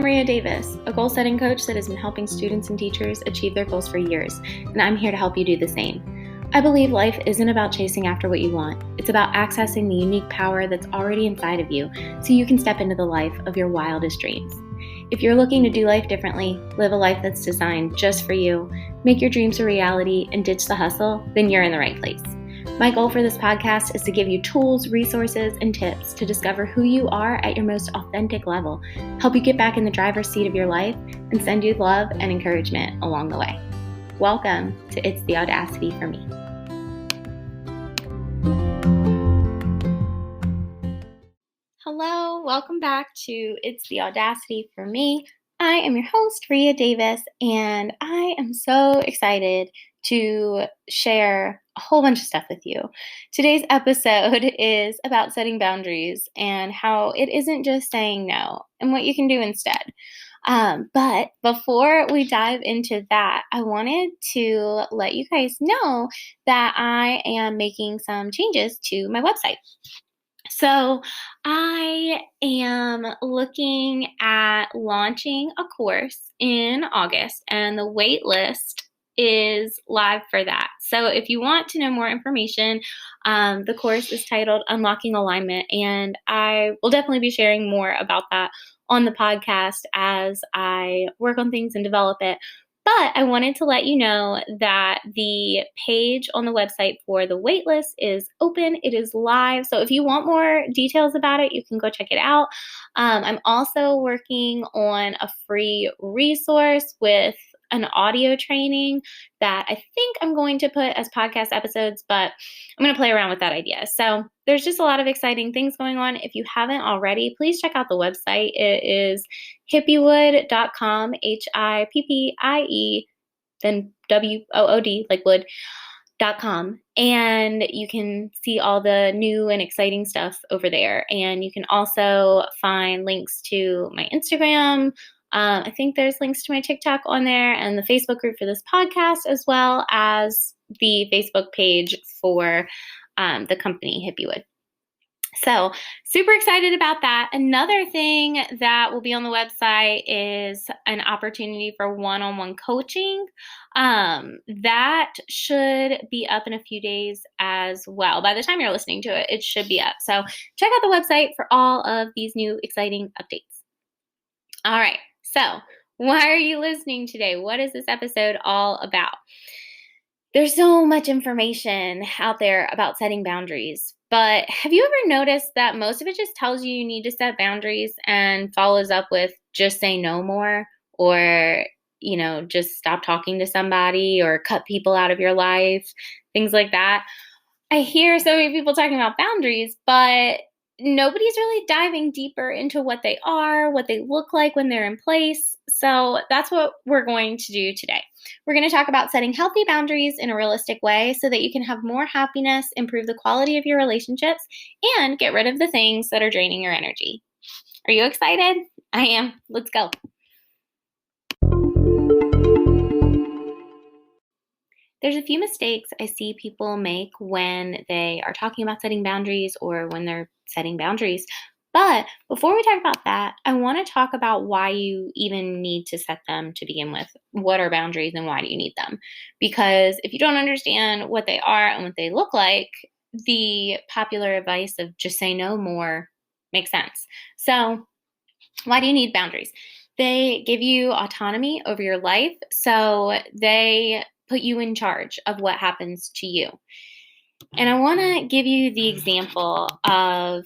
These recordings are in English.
Maria Davis, a goal-setting coach that has been helping students and teachers achieve their goals for years, and I'm here to help you do the same. I believe life isn't about chasing after what you want. It's about accessing the unique power that's already inside of you so you can step into the life of your wildest dreams. If you're looking to do life differently, live a life that's designed just for you, make your dreams a reality, and ditch the hustle, then you're in the right place. My goal for this podcast is to give you tools, resources, and tips to discover who you are at your most authentic level, help you get back in the driver's seat of your life, and send you love and encouragement along the way. Welcome to It's the Audacity for Me. Hello, welcome back to It's the Audacity for Me. I am your host, Ria Davis, and I am so excited to share a whole bunch of stuff with you. Today's episode is about setting boundaries and how it isn't just saying no and what you can do instead. But before we dive into that, I wanted to let you guys know that I am making some changes to my website. So I am looking at launching a course in August, and the wait list is live for that. So if you want to know more information, the course is titled Unlocking Alignment, and I will definitely be sharing more about that on the podcast as I work on things and develop it. But I wanted to let you know that the page on the website for the waitlist is open. It is live. So if you want more details about it, you can go check it out. I'm also working on a free resource with an audio training that I think I'm going to put as podcast episodes, but I'm going to play around with that idea. So there's just a lot of exciting things going on. If you haven't already, please check out the website. It is hippiewood.com, HIPPIE, then WOOD, like wood.com. And you can see all the new and exciting stuff over there. And you can also find links to my Instagram. I think there's links to my TikTok on there and the Facebook group for this podcast, as well as the Facebook page for the company Hippiewood. So super excited about that. Another thing that will be on the website is an opportunity for one-on-one coaching. That should be up in a few days as well. By the time you're listening to it, it should be up. So check out the website for all of these new exciting updates. All right. So why are you listening today? What is this episode all about? There's so much information out there about setting boundaries, but have you ever noticed that most of it just tells you need to set boundaries and follows up with just say no more, or, just stop talking to somebody or cut people out of your life, things like that? I hear so many people talking about boundaries, but nobody's really diving deeper into what they are, what they look like when they're in place. So that's what we're going to do today. We're going to talk about setting healthy boundaries in a realistic way so that you can have more happiness, improve the quality of your relationships, and get rid of the things that are draining your energy. Are you excited? I am. Let's go. There's a few mistakes I see people make when they are talking about setting boundaries or when they're setting boundaries. But before we talk about that, I want to talk about why you even need to set them to begin with. What are boundaries and why do you need them? Because if you don't understand what they are and what they look like, the popular advice of just say no more makes sense. So why do you need boundaries? They give you autonomy over your life. So they put you in charge of what happens to you. And I want to give you the example of,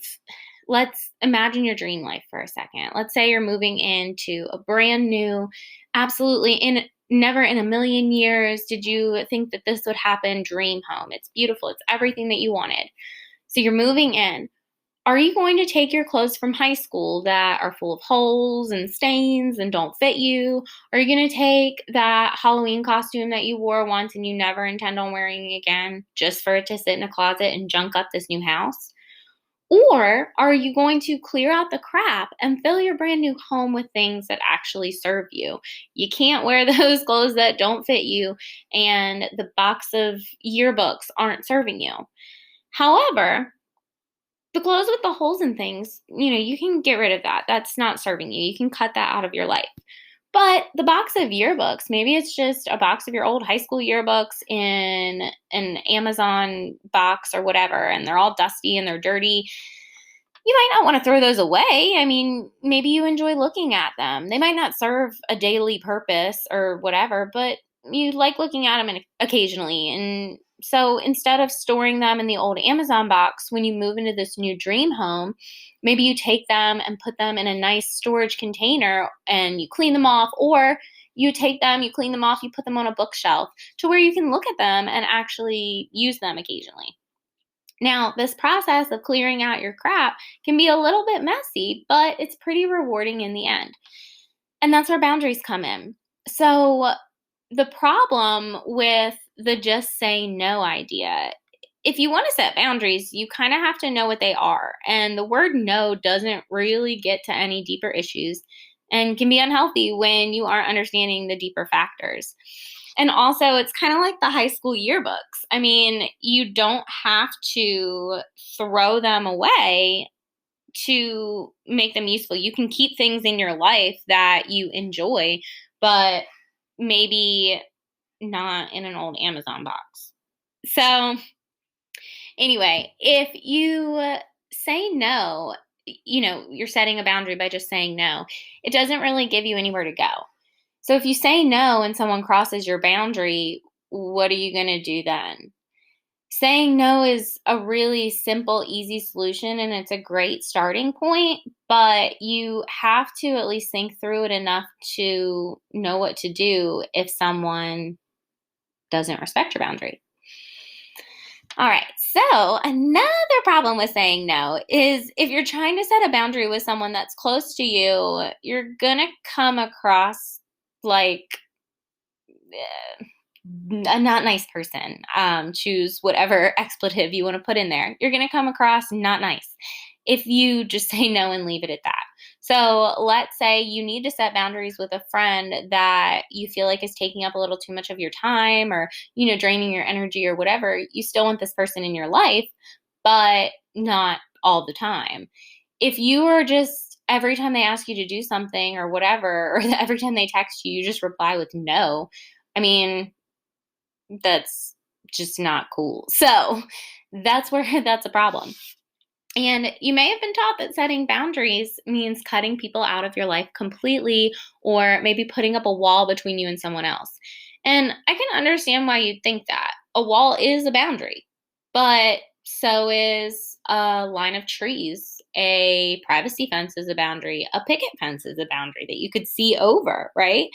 let's imagine your dream life for a second. Let's say you're moving into a brand new, never in a million years did you think that this would happen, dream home. It's beautiful. It's everything that you wanted. So you're moving in. Are you going to take your clothes from high school that are full of holes and stains and don't fit you? Are you going to take that Halloween costume that you wore once and you never intend on wearing again just for it to sit in a closet and junk up this new house? Or are you going to clear out the crap and fill your brand new home with things that actually serve you? You can't wear those clothes that don't fit you, and the box of yearbooks aren't serving you. However, The clothes with the holes and things, you can get rid of that. That's not serving you. You can cut that out of your life. But the box of yearbooks, maybe it's just a box of your old high school yearbooks in an Amazon box or whatever, and they're all dusty and they're dirty. You might not want to throw those away. I mean, maybe you enjoy looking at them. They might not serve a daily purpose or whatever, but you like looking at them occasionally. And so instead of storing them in the old Amazon box, when you move into this new dream home, maybe you take them and put them in a nice storage container and you clean them off, or you take them, you clean them off, you put them on a bookshelf to where you can look at them and actually use them occasionally. Now, this process of clearing out your crap can be a little bit messy, but it's pretty rewarding in the end. And that's where boundaries come in. So, the problem with the just say no idea, if you want to set boundaries, you kind of have to know what they are. And the word no doesn't really get to any deeper issues and can be unhealthy when you aren't understanding the deeper factors. And also, it's kind of like the high school yearbooks. I mean, you don't have to throw them away to make them useful. You can keep things in your life that you enjoy, but maybe not in an old Amazon box. So, anyway, if you say no, you're setting a boundary by just saying no. It doesn't really give you anywhere to go. So if you say no and someone crosses your boundary, what are you going to do then? Saying no is a really simple, easy solution, and it's a great starting point, but you have to at least think through it enough to know what to do if someone doesn't respect your boundary. All right, so another problem with saying no is if you're trying to set a boundary with someone that's close to you, you're going to come across like a not nice person. Choose whatever expletive you want to put in there. You're going to come across not nice if you just say no and leave it at that. So let's say you need to set boundaries with a friend that you feel like is taking up a little too much of your time or, draining your energy or whatever. You still want this person in your life, but not all the time. If you are just every time they ask you to do something or whatever, or every time they text you, you just reply with no, I mean, that's just not cool. So that's where that's a problem. And you may have been taught that setting boundaries means cutting people out of your life completely, or maybe putting up a wall between you and someone else. And I can understand why you'd think that. A wall is a boundary, but so is a line of trees. A privacy fence is a boundary. A picket fence is a boundary that you could see over, right?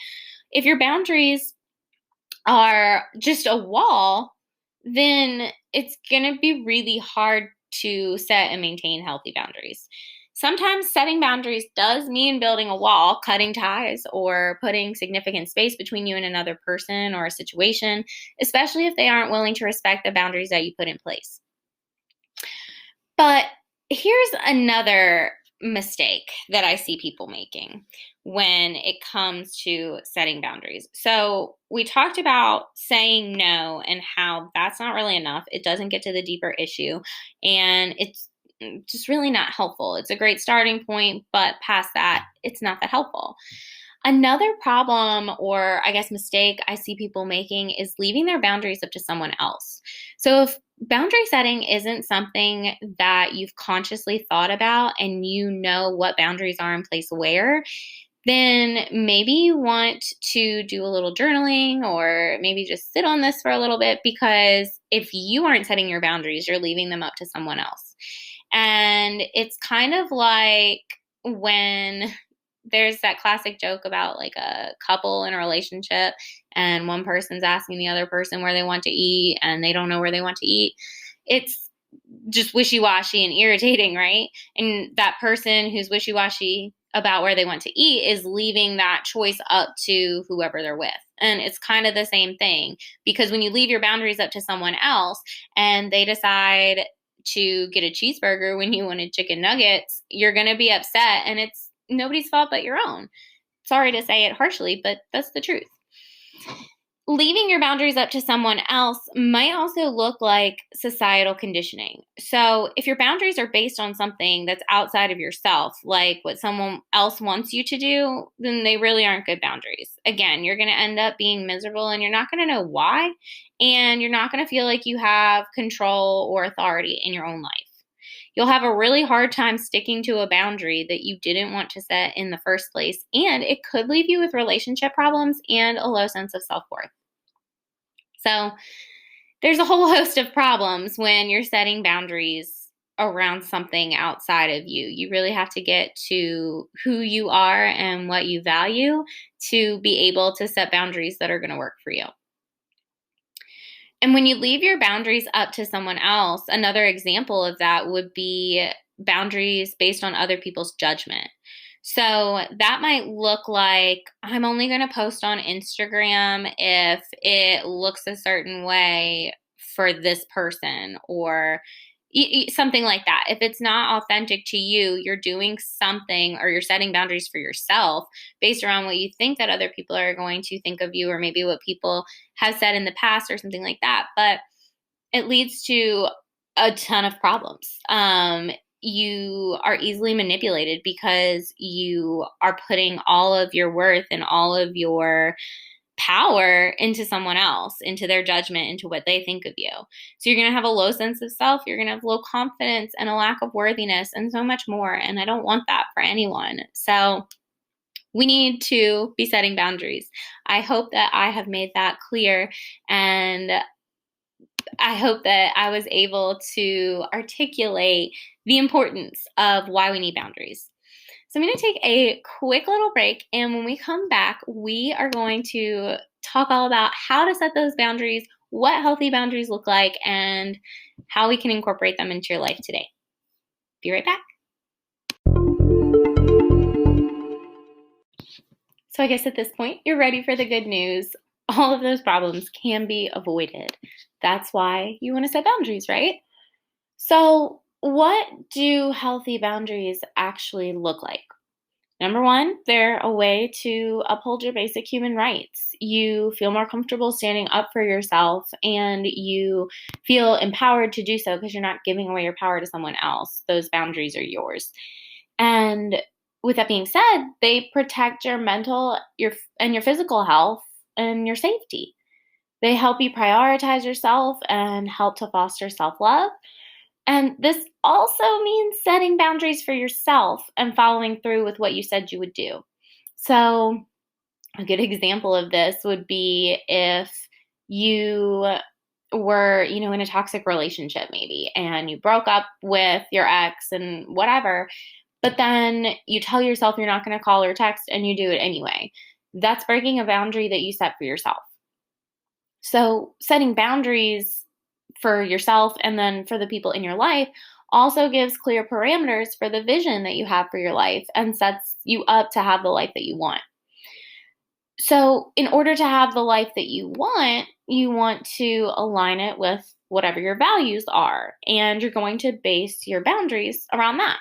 If your boundaries are just a wall, then it's going to be really hard to set and maintain healthy boundaries. Sometimes setting boundaries does mean building a wall, cutting ties, or putting significant space between you and another person or a situation, especially if they aren't willing to respect the boundaries that you put in place. But here's another mistake that I see people making when it comes to setting boundaries. So we talked about saying no and how that's not really enough. It doesn't get to the deeper issue, and it's just really not helpful. It's a great starting point, but past that, it's not that helpful. Another problem, or I guess mistake I see people making, is leaving their boundaries up to someone else. So if boundary setting isn't something that you've consciously thought about and you know what boundaries are in place where, then maybe you want to do a little journaling or maybe just sit on this for a little bit, because if you aren't setting your boundaries, you're leaving them up to someone else. And it's kind of like when there's that classic joke about like a couple in a relationship and one person's asking the other person where they want to eat and they don't know where they want to eat. It's just wishy-washy and irritating, right? And that person who's wishy-washy about where they want to eat is leaving that choice up to whoever they're with. And it's kind of the same thing, because when you leave your boundaries up to someone else and they decide to get a cheeseburger when you wanted chicken nuggets, you're going to be upset, and it's nobody's fault but your own. Sorry to say it harshly, but that's the truth. Leaving your boundaries up to someone else might also look like societal conditioning. So, if your boundaries are based on something that's outside of yourself, like what someone else wants you to do, then they really aren't good boundaries. Again, you're going to end up being miserable and you're not going to know why. And you're not going to feel like you have control or authority in your own life. You'll have a really hard time sticking to a boundary that you didn't want to set in the first place, and it could leave you with relationship problems and a low sense of self-worth. So there's a whole host of problems when you're setting boundaries around something outside of you. You really have to get to who you are and what you value to be able to set boundaries that are going to work for you. And when you leave your boundaries up to someone else, another example of that would be boundaries based on other people's judgment. So that might look like I'm only going to post on Instagram if it looks a certain way for this person, or something like that. If it's not authentic to you, you're doing something, or you're setting boundaries for yourself based around what you think that other people are going to think of you, or maybe what people have said in the past or something like that. But it leads to a ton of problems. You are easily manipulated because you are putting all of your worth and all of your power into someone else, into their judgment, into what they think of you. So you're going to have a low sense of self, you're going to have low confidence and a lack of worthiness and so much more. And I don't want that for anyone. So we need to be setting boundaries. I hope that I have made that clear, and I hope that I was able to articulate the importance of why we need boundaries. So I'm going to take a quick little break, and when we come back, we are going to talk all about how to set those boundaries, what healthy boundaries look like, and how we can incorporate them into your life today. Be right back. So I guess at this point, you're ready for the good news. All of those problems can be avoided. That's why you want to set boundaries, right? So what do healthy boundaries actually look like? Number one, they're a way to uphold your basic human rights. You feel more comfortable standing up for yourself, and you feel empowered to do so because you're not giving away your power to someone else. Those boundaries are yours. And with that being said, they protect your mental and your physical health and your safety. They help you prioritize yourself and help to foster self-love. And this also means setting boundaries for yourself and following through with what you said you would do. So a good example of this would be if you were, in a toxic relationship maybe, and you broke up with your ex and whatever, but then you tell yourself you're not going to call or text and you do it anyway. That's breaking a boundary that you set for yourself. So setting boundaries for yourself and then for the people in your life also gives clear parameters for the vision that you have for your life and sets you up to have the life that you want. So in order to have the life that you want to align it with whatever your values are, and you're going to base your boundaries around that.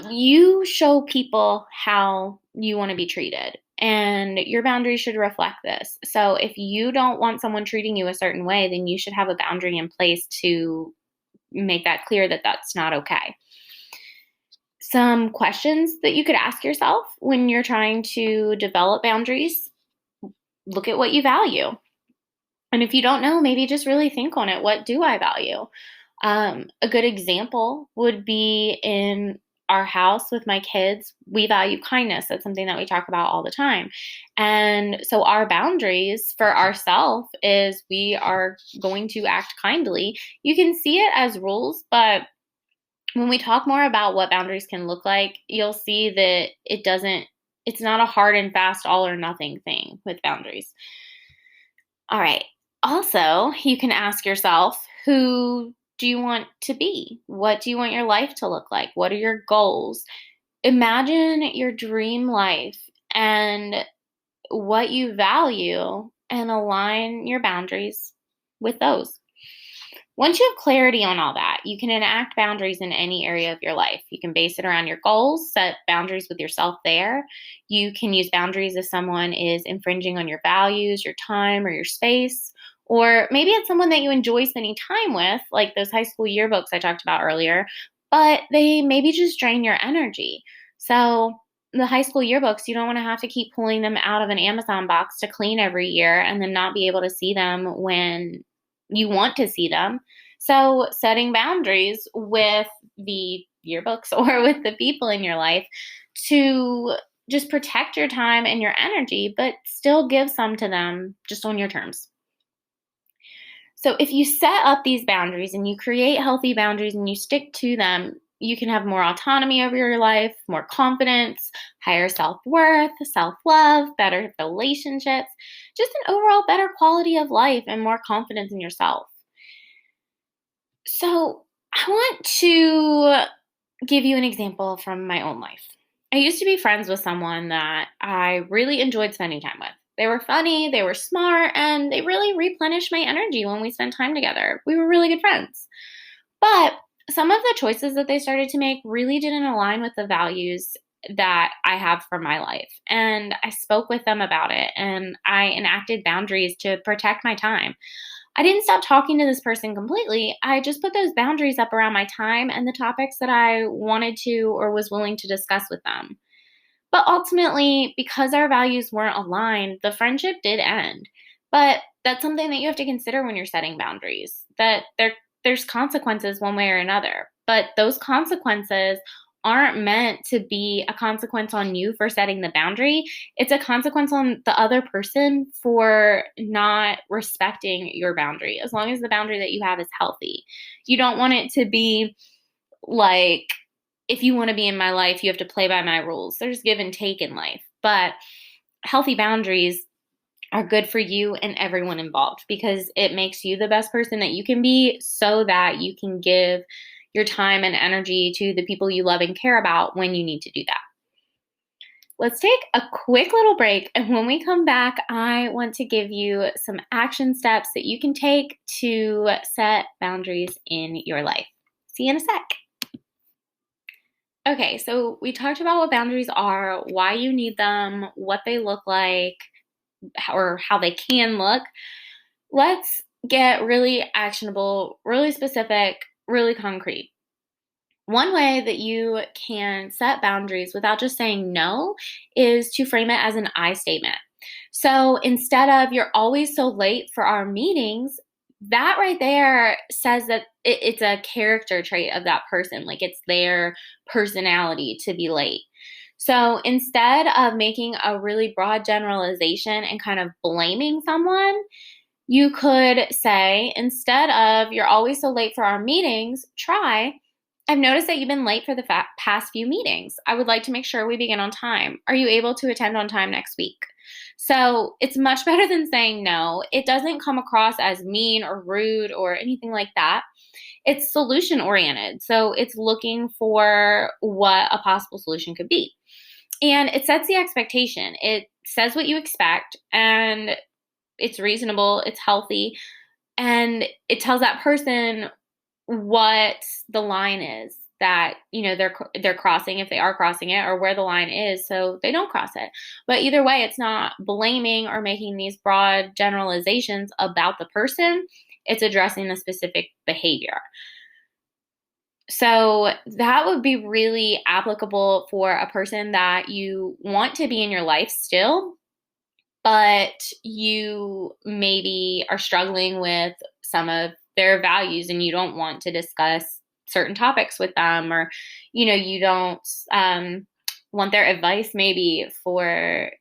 You show people how you want to be treated, and your boundaries should reflect this. So if you don't want someone treating you a certain way, then you should have a boundary in place to make that clear that that's not okay. Some questions that you could ask yourself when you're trying to develop boundaries: look at what you value. And if you don't know, maybe just really think on it. What do I value? A good example would be in our house with my kids. We value kindness. That's something that we talk about all the time. And so our boundaries for ourselves is we are going to act kindly. You can see it as rules, but when we talk more about what boundaries can look like, you'll see that it's not a hard and fast all or nothing thing with boundaries. All right. Also, you can ask yourself, who do you want to be? What do you want your life to look like? What are your goals? Imagine your dream life and what you value and align your boundaries with those. Once you have clarity on all that, you can enact boundaries in any area of your life. You can base it around your goals, set boundaries with yourself there. You can use boundaries if someone is infringing on your values, your time, or your space. Or maybe it's someone that you enjoy spending time with, like those high school yearbooks I talked about earlier, but they maybe just drain your energy. So, the high school yearbooks, you don't want to have to keep pulling them out of an Amazon box to clean every year and then not be able to see them when you want to see them. So, setting boundaries with the yearbooks or with the people in your life to just protect your time and your energy, but still give some to them just on your terms. So, if you set up these boundaries and you create healthy boundaries and you stick to them, you can have more autonomy over your life, more confidence, higher self worth, self love, better relationships, just an overall better quality of life and more confidence in yourself. So, I want to give you an example from my own life. I used to be friends with someone that I really enjoyed spending time with. They were funny, they were smart, and they really replenished my energy when we spent time together. We were really good friends. But some of the choices that they started to make really didn't align with the values that I have for my life. And I spoke with them about it and I enacted boundaries to protect my time. I didn't stop talking to this person completely. I just put those boundaries up around my time and the topics that I wanted to or was willing to discuss with them. But ultimately, because our values weren't aligned, the friendship did end. But that's something that you have to consider when you're setting boundaries, that there's consequences one way or another. But those consequences aren't meant to be a consequence on you for setting the boundary. It's a consequence on the other person for not respecting your boundary, as long as the boundary that you have is healthy. You don't want it to be like, if you want to be in my life, you have to play by my rules. There's give and take in life. But healthy boundaries are good for you and everyone involved because it makes you the best person that you can be so that you can give your time and energy to the people you love and care about when you need to do that. Let's take a quick little break. And when we come back, I want to give you some action steps that you can take to set boundaries in your life. See you in a sec. Okay, so we talked about what boundaries are, why you need them, what they look like, or how they can look. Let's get really actionable, really specific, really concrete. One way that you can set boundaries without just saying no is to frame it as an I statement. So instead of "you're always so late for our meetings," that right there says that it's a character trait of that person. Like it's their personality to be late. So instead of making a really broad generalization and kind of blaming someone, you could say, instead of "you're always so late for our meetings," try, "I've noticed that you've been late for the past few meetings. I would like to make sure we begin on time. Are you able to attend on time next week?" So it's much better than saying no. It doesn't come across as mean or rude or anything like that. It's solution oriented. So it's looking for what a possible solution could be. And it sets the expectation. It says what you expect and it's reasonable, it's healthy, and it tells that person what the line is that they're crossing, if they are crossing it, or where the line is so they don't cross it. But either way, it's not blaming or making these broad generalizations about the person. It's addressing the specific behavior. So that would be really applicable for a person that you want to be in your life still, but you maybe are struggling with some of their values and you don't want to discuss certain topics with them, or you don't want their advice maybe for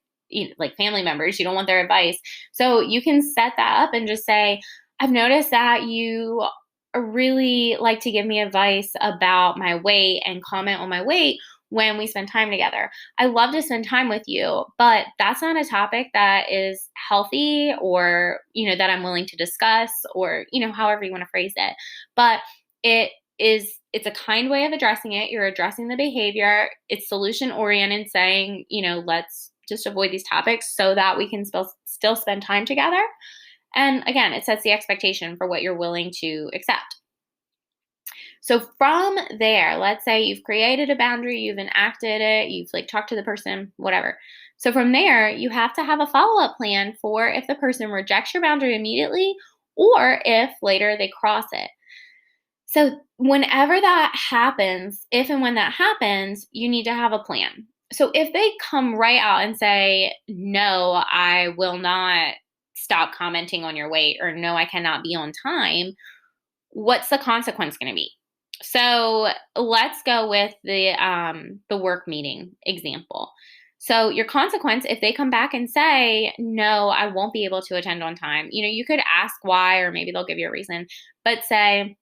like family members. You don't want their advice. So you can set that up and just say, "I've noticed that you really like to give me advice about my weight and comment on my weight when we spend time together. I love to spend time with you, but that's not a topic that is healthy or, that I'm willing to discuss, or, however you want to phrase it. But it's a kind way of addressing it. You're addressing the behavior. It's solution oriented, saying, let's just avoid these topics so that we can still spend time together. And again, it sets the expectation for what you're willing to accept. So from there, let's say you've created a boundary, you've enacted it, you've like talked to the person, whatever. So from there, you have to have a follow-up plan for if the person rejects your boundary immediately or if later they cross it. So whenever that happens, if and when that happens, you need to have a plan. So if they come right out and say, "No, I will not stop commenting on your weight," or "No, I cannot be on time," what's the consequence going to be? So let's go with the work meeting example. So your consequence, if they come back and say, "No, I won't be able to attend on time," you could ask why, or maybe they'll give you a reason, but say,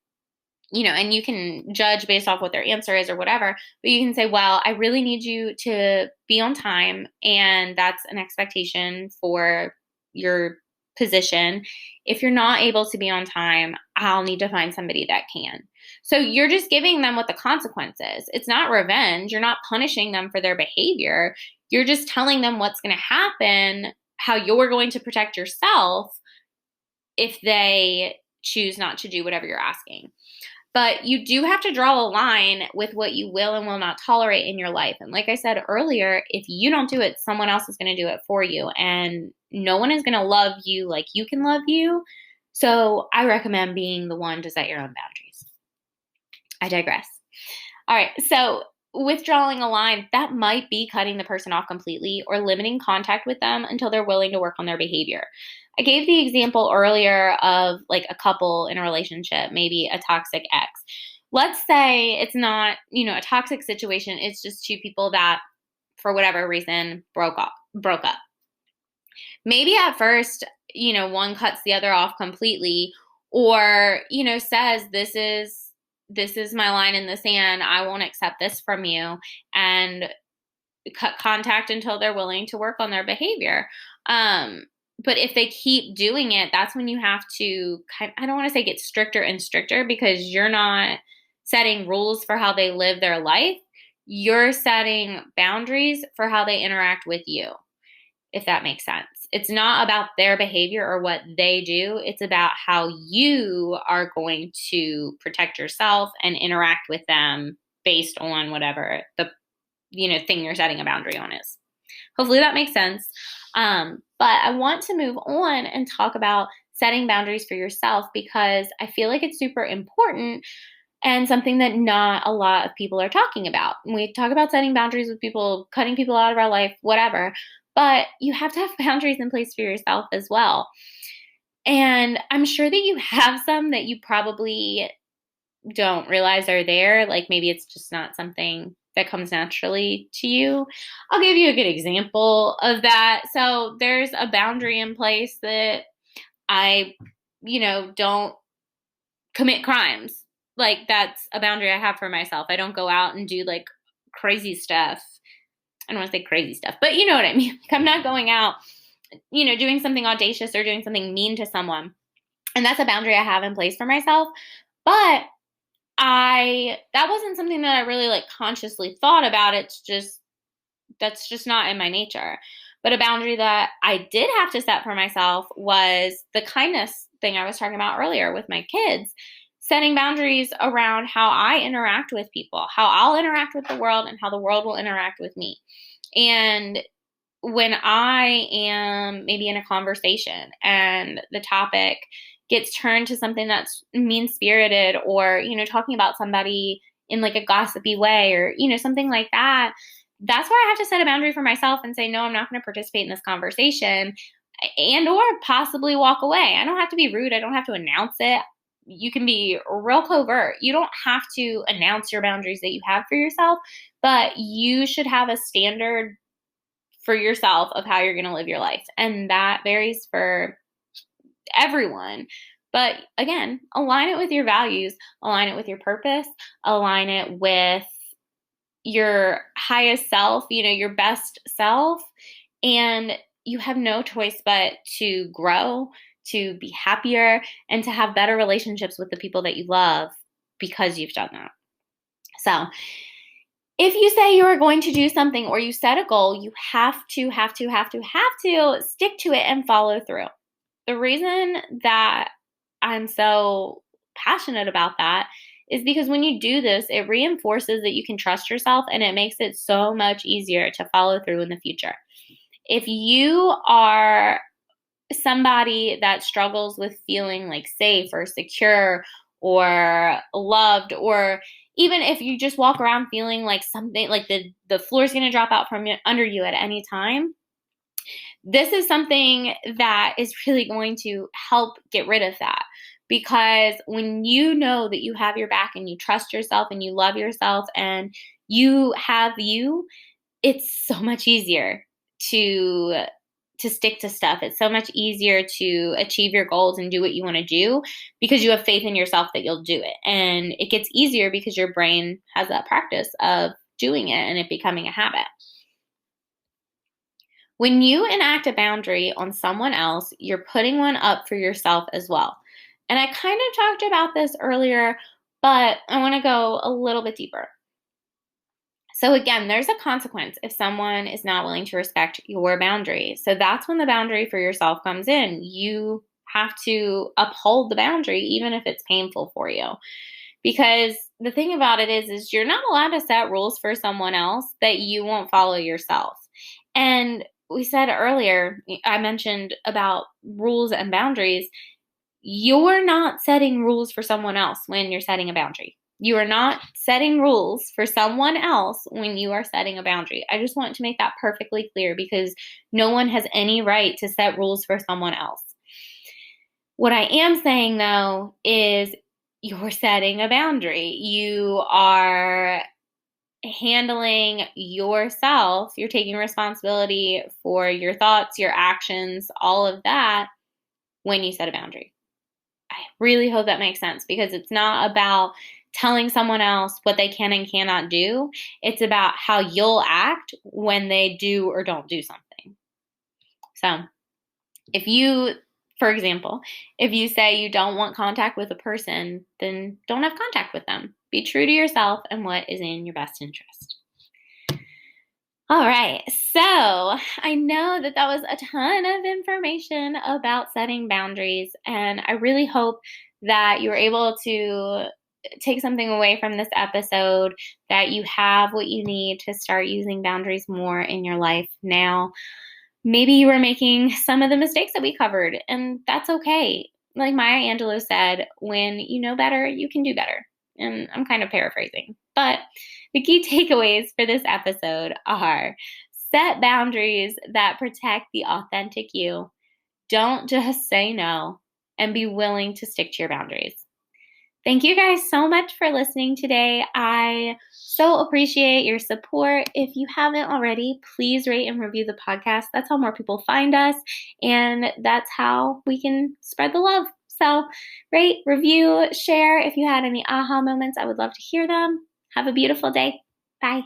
and you can judge based off what their answer is or whatever, but you can say, "Well, I really need you to be on time, and that's an expectation for your position. If you're not able to be on time, I'll need to find somebody that can." So you're just giving them what the consequence is. It's not revenge. You're not punishing them for their behavior. You're just telling them what's going to happen, how you're going to protect yourself if they choose not to do whatever you're asking. But you do have to draw a line with what you will and will not tolerate in your life. And like I said earlier, if you don't do it, someone else is going to do it for you. And no one is going to love you like you can love you. So I recommend being the one to set your own boundaries. I digress. All right. So with drawing a line, that might be cutting the person off completely or limiting contact with them until they're willing to work on their behavior. I gave the example earlier of like a couple in a relationship, maybe a toxic ex. Let's say it's not, a toxic situation. It's just two people that, for whatever reason, broke up. Maybe at first, one cuts the other off completely, or, says, this is my line in the sand. I won't accept this from you, and cut contact until they're willing to work on their behavior. But if they keep doing it, that's when you have to I don't want to say get stricter and stricter, because you're not setting rules for how they live their life. You're setting boundaries for how they interact with you, if that makes sense. It's not about their behavior or what they do. It's about how you are going to protect yourself and interact with them based on whatever the thing you're setting a boundary on is. Hopefully that makes sense. But I want to move on and talk about setting boundaries for yourself, because I feel like it's super important and something that not a lot of people are talking about. We talk about setting boundaries with people, cutting people out of our life, whatever, but you have to have boundaries in place for yourself as well. And I'm sure that you have some that you probably don't realize are there. Like maybe it's just not something that comes naturally to you. I'll give you a good example of that. So there's a boundary in place that I, don't commit crimes. Like that's a boundary I have for myself. I don't go out and do like crazy stuff. I don't want to say crazy stuff, but you know what I mean? Like I'm not going out, doing something audacious or doing something mean to someone. And that's a boundary I have in place for myself. But that wasn't something that I really like consciously thought about. That's just not in my nature. But a boundary that I did have to set for myself was the kindness thing I was talking about earlier with my kids. Setting boundaries around how I interact with people, how I'll interact with the world, and how the world will interact with me. And when I am maybe in a conversation and the topic gets turned to something that's mean-spirited, or, talking about somebody in like a gossipy way, or, something like that, that's where I have to set a boundary for myself and say, no, I'm not going to participate in this conversation, and or possibly walk away. I don't have to be rude. I don't have to announce it. You can be real covert. You don't have to announce your boundaries that you have for yourself, but you should have a standard for yourself of how you're going to live your life. And that varies for everyone. But again, align it with your values, align it with your purpose, align it with your highest self, your best self. And you have no choice but to grow, to be happier, and to have better relationships with the people that you love because you've done that. So if you say you are going to do something or you set a goal, you have to stick to it and follow through. the reason that I'm so passionate about that is because when you do this, it reinforces that you can trust yourself, and it makes it so much easier to follow through in the future. If you are somebody that struggles with feeling like safe or secure or loved, or even if you just walk around feeling like something like the floor's going to drop out from under you at any time, this is something that is really going to help get rid of that. Because when you know that you have your back and you trust yourself and you love yourself and you have you, it's so much easier to stick to stuff. It's so much easier to achieve your goals and do what you want to do because you have faith in yourself that you'll do it. And it gets easier because your brain has that practice of doing it and it becoming a habit. When you enact a boundary on someone else, you're putting one up for yourself as well. And I kind of talked about this earlier, but I want to go a little bit deeper. So again, there's a consequence if someone is not willing to respect your boundary. So that's when the boundary for yourself comes in. You have to uphold the boundary, even if it's painful for you. Because the thing about it is you're not allowed to set rules for someone else that you won't follow yourself. And we said earlier, I mentioned about rules and boundaries. You're not setting rules for someone else when you're setting a boundary. You are not setting rules for someone else when you are setting a boundary. I just want to make that perfectly clear because no one has any right to set rules for someone else. What I am saying, though, is you're setting a boundary. You are handling yourself. You're taking responsibility for your thoughts, your actions, all of that when you set a boundary. I really hope that makes sense because it's not about telling someone else what they can and cannot do. It's about how you'll act when they do or don't do something. So if you, for example, if you say you don't want contact with a person, then don't have contact with them. Be true to yourself and what is in your best interest. All right, so I know that was a ton of information about setting boundaries, and I really hope that you were able to take something away from this episode, that you have what you need to start using boundaries more in your life now. Maybe you were making some of the mistakes that we covered, and that's okay. Like Maya Angelou said, when you know better, you can do better. And I'm kind of paraphrasing. But the key takeaways for this episode are: set boundaries that protect the authentic you. Don't just say no, and be willing to stick to your boundaries. Thank you guys so much for listening today. I so appreciate your support. If you haven't already, please rate and review the podcast. That's how more people find us, and that's how we can spread the love. So rate, review, share. If you had any aha moments, I would love to hear them. Have a beautiful day. Bye.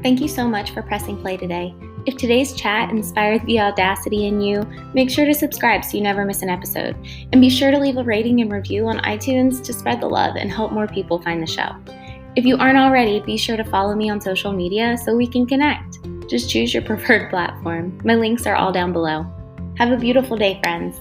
Thank you so much for pressing play today. If today's chat inspired the audacity in you, make sure to subscribe so you never miss an episode. And be sure to leave a rating and review on iTunes to spread the love and help more people find the show. If you aren't already, be sure to follow me on social media so we can connect. Just choose your preferred platform. My links are all down below. Have a beautiful day, friends.